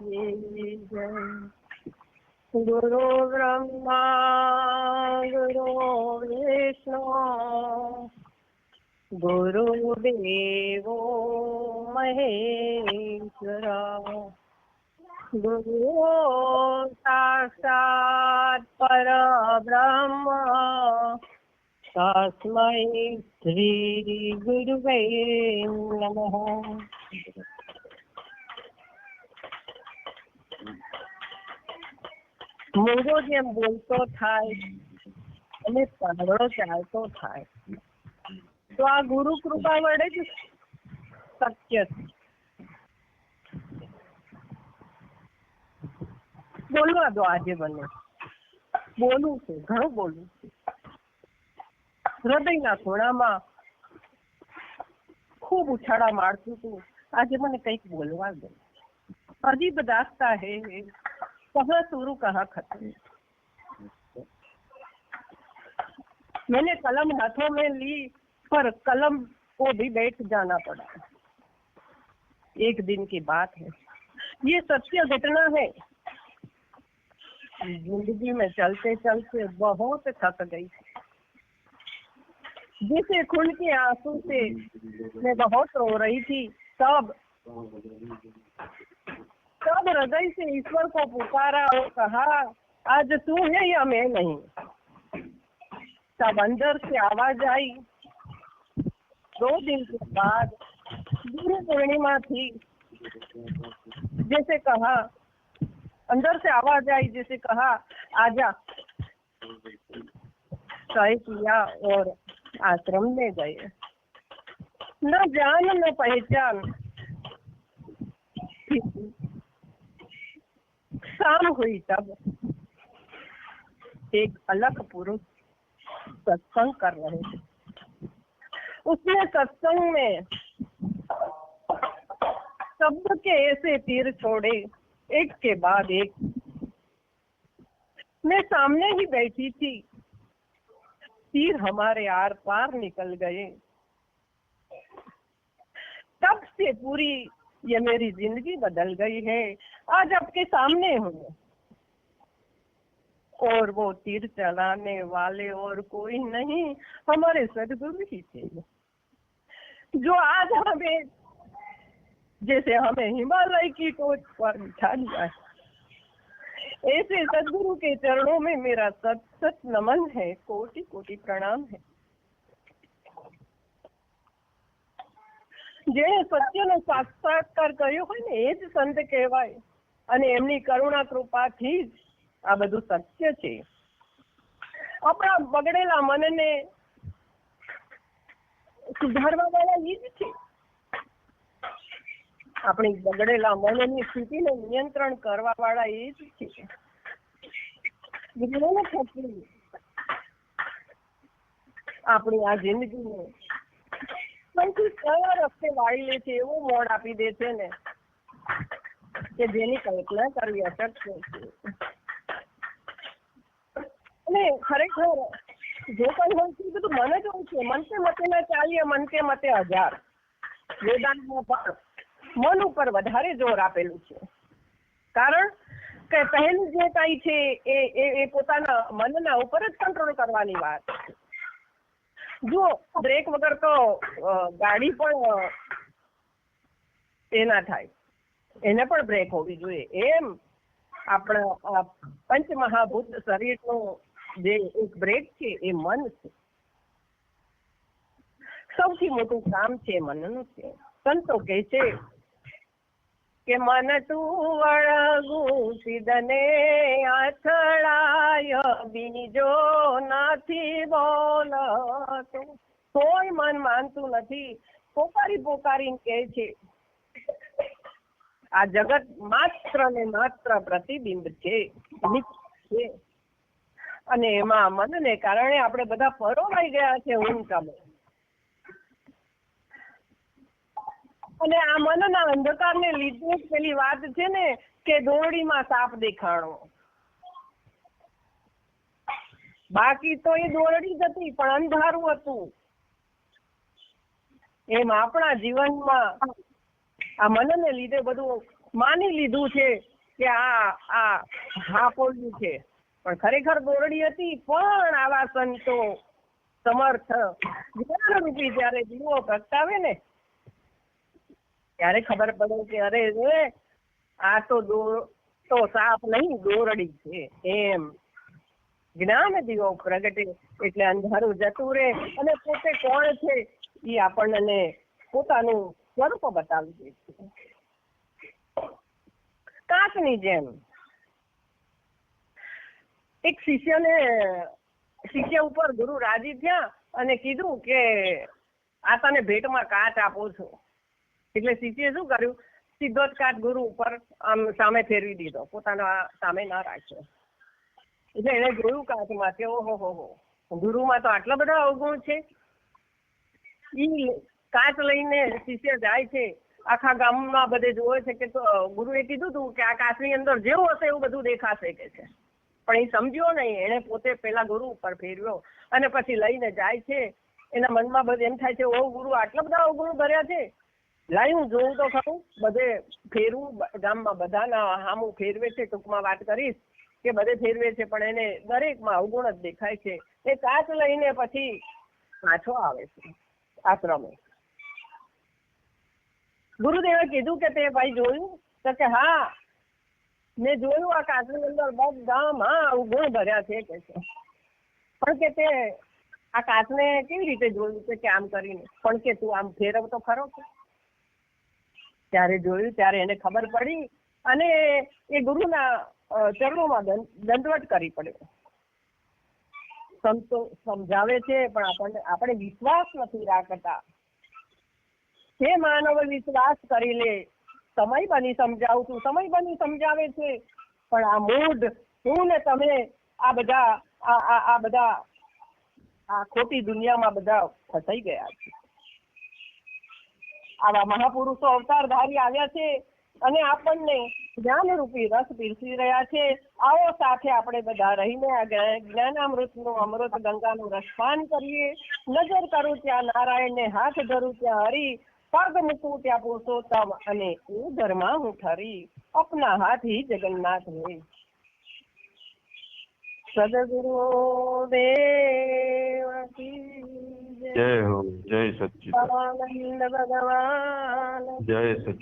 की जय। गुरु ब्रह्मा गुरु विष्णु गुरुदेवो महेश्वरा। गुरु साक्षात् परब्रह्म तस्मै श्री गुरुवे नमः। મૂંગો જેમ બોલતો થાય અને પગડો ચાલતો થાય તો આ ગુરુ કૃપા વડે જ શક્ય છે. બોલવા દો, આજે મને બોલવું છે, ઘણું બોલવું છે. હૃદયના ખૂણામાં ખૂબ ઉછાળા મારતું હતું, આજે મને કંઈક બોલવા દો. અજીબ દાસ્તા હે, कहाँ शुरू कहाँ खत्म। मैंने कलम हाथों में ली पर कलम को भी बैठ जाना पड़ा। एक दिन की बात है, ये सत्य घटना है। जिंदगी में चलते चलते बहुत थक गई, जैसे खून के आंसू से मैं बहुत रो रही थी। तब हृदय से ईश्वर को पुकारा और कहा, आज तू है या मैं नहीं। तब अंदर से आवाज आई। 2 दिन के बाद गुरु पूर्णिमा थी। जैसे कहा, अंदर से आवाज आई, जैसे कहा आजा। तय किया और आश्रम में गए। न जान न पहचान। शाम हुई तब एक अलग पुरुष सत्संग कर रहे थे। उसने सत्संग में शब्द के ऐसे तीर छोड़े, एक के बाद एक। मैं सामने ही बैठी थी, तीर हमारे आर पार निकल गए। तब से पूरी ये मेरी जिंदगी बदल गई है। आज आपके सामने हूँ और वो तीर चलाने वाले और कोई नहीं, हमारे सदगुरु ही थे, जो आज हमें जैसे हमें हिमालय की टोच पर बिठा दिया है। ऐसे सदगुरु के चरणों में मेरा सत सत नमन है, कोटि कोटि प्रणाम है। જેણે સત્યનો સાક્ષાત્કાર કર્યો હોય ને એ જ સંત કહેવાય, અને એમની કરુણા કૃપાથી જ આ બધું સત્ય છે. આપણા બગડેલા મનને સુધારવા વાળા એ જ છે. આપણી બગડેલા મનની સ્થિતિને નિયંત્રણ કરવા વાળા એ જ છે. વિજ્ઞાન થકી આપણી આ જિંદગીને કયા રસ્તે વાળી લે છે, એવું મોડ આપી દે છે ને કે જેની કલ્પના કરવી અશક્ય છે. અને ખરેખર જો કઈ હોય છે બધું મન જ હોય છે. મન કે મતે ના ચાલીએ, મન કે મતે હજાર. વેદાંતમાં પણ મન ઉપર વધારે જોર આપેલું છે. કારણ કે પહેલું જે કઈ છે એ પોતાના મનના ઉપર જ કંટ્રોલ કરવાની વાત છે. જો બ્રેક વગર તો ગાડી પણ એ ના થાય, એને પણ બ્રેક હોવી જોઈએ. એમ આપણા પંચમહાભૂત શરીરનું જે એક બ્રેક છે એ મન છે. સૌથી મોટું કામ છે મનનું છે. સંતો કહે છે કે મન તું વળગું સિદ્ધને અથડાય, બીજો નથી બોલતો. કોઈ મન માનતું નથી. પોકારી પોકારીને કહે છે આ જગત માત્ર ને માત્ર પ્રતિબિંબ છે, અને એમાં મનને કારણે આપણે બધા પરોવાઈ ગયા છે ઊંઘમાં. અને આ મનના અંધકારને લીધે પેલી વાત છે ને કે દોરડીમાં સાપ દેખાણો. બાકી તો એ દોરડી જ હતી પણ અંધારું હતું. એમ આપણા જીવનમાં આ મનને લીધે બધું માની લીધું છે કે આ પોલ્યું છે, પણ ખરેખર દોરડી હતી. પણ આવા સંતો સમર્થ જ્ઞાનરૂપી જયારે દીવો પ્રગટાવે ને ત્યારે ખબર પડે કે અરે રે આ તો સાપ નહીં દોરડી છે. એમ જ્ઞાન દીવો પ્રગટે એટલે અંધારું જતું રહે અને પોતે કોણ છે એ આપણને પોતાનું સ્વરૂપ બતાવી દે છે. કાચની જેમ એક શિષ્ય ઉપર ગુરુ રાજી થયા અને કીધું કે આ તને ભેટમાં કાચ આપું છું. એટલે શિષ્યએ શું કર્યું, સીધો જ કાચ ગુરુ ઉપર આમ સામે ફેરવી દીધો, પોતાના સામે ના રાખ્યો. એટલે એને જોયું કાચમાં કે ઓહો ગુરુમાં તો આટલા બધા અવગુણ છે. ઈ કાચ લઈને શિષ્ય જાય છે, આખા ગામમાં બધે જોવે છે કે ગુરુએ કીધું હતું કે આ કાચની અંદર જેવું હશે એવું બધું દેખાશે કે છે. પણ એ સમજ્યો નહીં, એને પોતે પેલા ગુરુ ઉપર ફેરવ્યો અને પછી લઈને જાય છે. એના મનમાં બધે એમ થાય છે ઓ ગુરુ આટલા બધા અવગુણ ભર્યા છે, લાઈ હું જોઉં તો ખરું. બધે ફેરવું, ગામમાં બધાના હામું ફેરવે છે. ટૂંકમાં વાત કરીશ કે બધે ફેરવે છે પણ એને દરેકમાં અવગુણ જ દેખાય છે. એ કાચ લઈને પછી પાછો આવે છે આશ્રમે. ગુરુદેવે કીધું કે તે ભાઈ જોયું? તો કે હા મેં જોયું, આ કાચની અંદર બધામાં અવગુણ ભર્યા છે કે છે. પણ કે તે આ કાચને કેવી રીતે જોયું કે આમ કરીને? પણ કે તું આમ ફેરવતો ખરો છે. ત્યારે જોયું ત્યારે એને ખબર પડી અને એ ગુરુના ચરણોમાં દંડવત કરી પડ્યો. સંતો સમજાવે છે પણ આપણે વિશ્વાસ નથી રાખતા. હે માનવ વિશ્વાસ કરી લે, સમય બની સમજાવું છું. સમય બની સમજાવે છે પણ આ મૂઢ હું ને તમે આ બધા આ ખોટી દુનિયામાં બધા ફસાઈ ગયા છે. આવા મહાપુરુષો અવતાર ધારી આવ્યા છે અને આપણને જ્ઞાનરૂપી રસ પીરસી રહ્યા છે. આવો સાથે આપણે બધા રહીને આ જ્ઞાનામૃતનું અમૃત ગંગાનું રસપાન કરીએ. નજર કરું ત્યાં નારાયણને, હાથ ધરું ત્યાં હરી, પગ મૂકું ત્યાં પુરુષોત્તમ અને એ ઘરમાં હું ઠરી. અપના હાથી જગન્નાથ હે. સદગુરુ દેવ કી જય હો, જય સચ્ચિદાનંદ ભગવાન જય સચ્ચિદાનંદ.